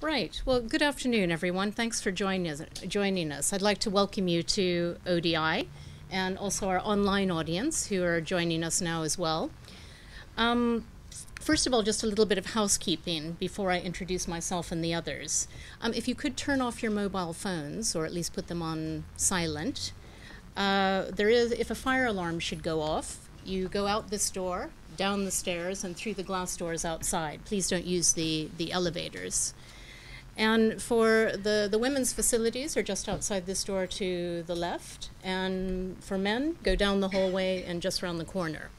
Right. Well, good afternoon, everyone. Thanks for joining us. I'd like to welcome you to ODI and also our online audience who are joining us now as well. First of all, just a little bit of housekeeping before I introduce myself and the others. If you could turn off your mobile phones, or at least put them on silent. If a fire alarm should go off, you go out this door, down the stairs, and through the glass doors outside. Please don't use the elevators. And for the women's facilities are just outside this door to the left. And for men, go down the hallway and just around the corner.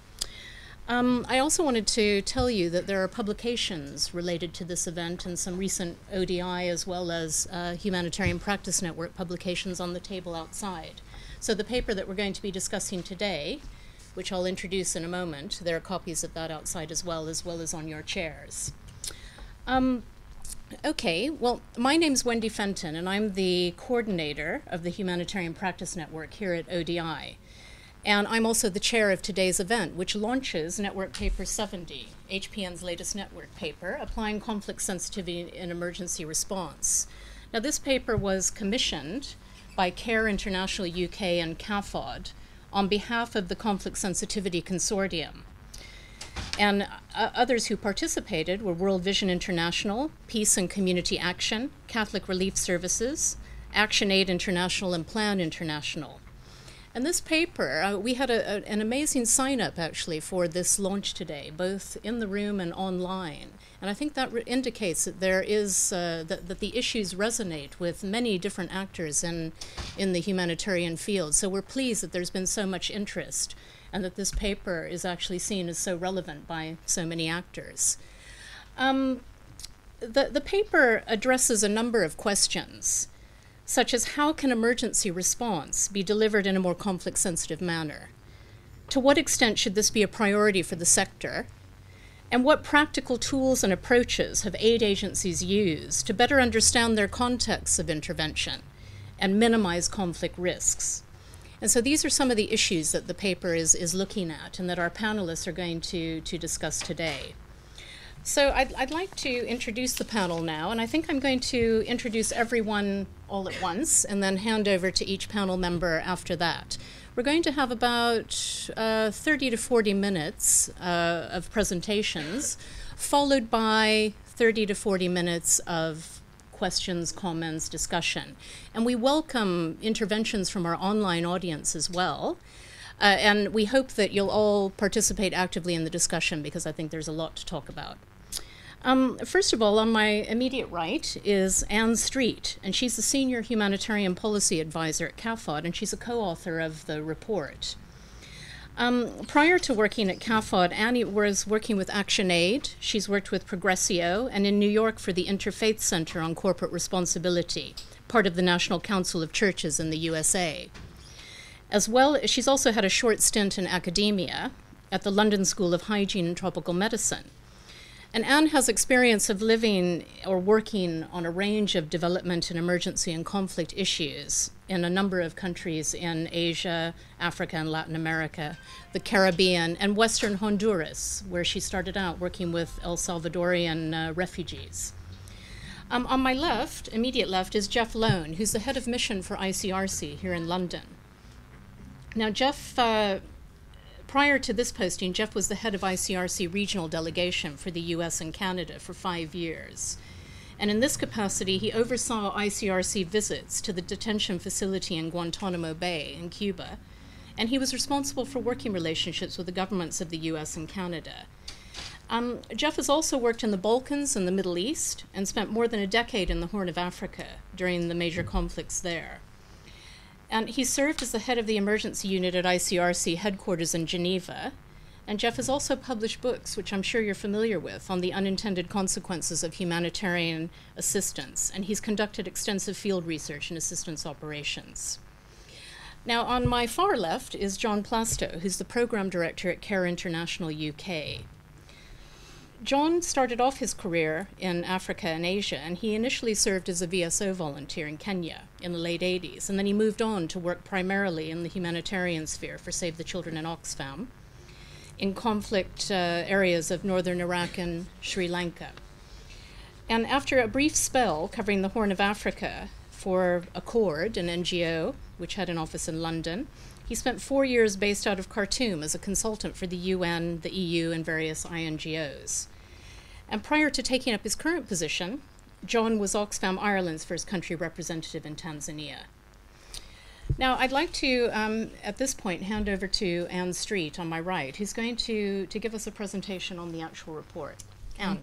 I also wanted to tell you that there are publications related to this event and some recent ODI as well as Humanitarian Practice Network publications on the table outside. So the paper that we're going to be discussing today, which I'll introduce in a moment, there are copies of that outside as well as on your chairs. Okay, well, my name's Wendy Fenton, and I'm the coordinator of the Humanitarian Practice Network here at ODI. And I'm also the chair of today's event, which launches Network Paper 70, HPN's latest network paper, Applying Conflict Sensitivity in Emergency Response. Now, this paper was commissioned by CARE International UK and CAFOD on behalf of the Conflict Sensitivity Consortium. And others who participated were World Vision International, Peace and Community Action, Catholic Relief Services, Action Aid International, and Plan International. And this paper, we had an amazing sign-up actually for this launch today, both in the room and online. And I think that indicates that there is that the issues resonate with many different actors in the humanitarian field. So we're pleased that there's been so much interest, and that this paper is actually seen as so relevant by so many actors. The paper addresses a number of questions, such as how can emergency response be delivered in a more conflict-sensitive manner? To what extent should this be a priority for the sector? And what practical tools and approaches have aid agencies used to better understand their contexts of intervention and minimize conflict risks? And so these are some of the issues that the paper is looking at and that our panelists are going to discuss today. So I'd like to introduce the panel now, and I think I'm going to introduce everyone all at once and then hand over to each panel member after that. We're going to have about 30 to 40 minutes of presentations, followed by 30 to 40 minutes of questions, comments, discussion. And we welcome interventions from our online audience as well. And we hope that you'll all participate actively in the discussion because I think there's a lot to talk about. First of all, on my immediate right is Anne Street, and she's the Senior Humanitarian Policy Advisor at CAFOD, and she's a co-author of the report. Prior to working at CAFOD, Annie was working with Action Aid. She's worked with Progressio and in New York for the Interfaith Center on Corporate Responsibility, part of the National Council of Churches in the USA. As well, she's also had a short stint in academia at the London School of Hygiene and Tropical Medicine. And Anne has experience of living or working on a range of development and emergency and conflict issues in a number of countries in Asia, Africa, and Latin America, the Caribbean, and Western Honduras, where she started out working with El Salvadorian refugees. On my left, immediate left, is Jeff Lone, who's the head of mission for ICRC here in London. Now, Jeff, prior to this posting, Jeff was the head of ICRC regional delegation for the US and Canada for 5 years. And in this capacity, he oversaw ICRC visits to the detention facility in Guantanamo Bay in Cuba. And he was responsible for working relationships with the governments of the US and Canada. Jeff has also worked in the Balkans and the Middle East and spent more than a decade in the Horn of Africa during the major conflicts there. And he served as the head of the emergency unit at ICRC headquarters in Geneva. And Jeff has also published books, which I'm sure you're familiar with, on the unintended consequences of humanitarian assistance. And he's conducted extensive field research in assistance operations. Now, on my far left is John Plasto, who's the program director at CARE International UK. John started off his career in Africa and Asia, and he initially served as a VSO volunteer in Kenya in the late 80s, and then he moved on to work primarily in the humanitarian sphere for Save the Children and Oxfam in conflict areas of northern Iraq and Sri Lanka. And after a brief spell covering the Horn of Africa for Accord, an NGO which had an office in London, he spent 4 years based out of Khartoum as a consultant for the UN, the EU, and various INGOs. And prior to taking up his current position, John was Oxfam Ireland's first country representative in Tanzania. Now, I'd like to, at this point, hand over to Anne Street on my right, who's going to give us a presentation on the actual report. Anne.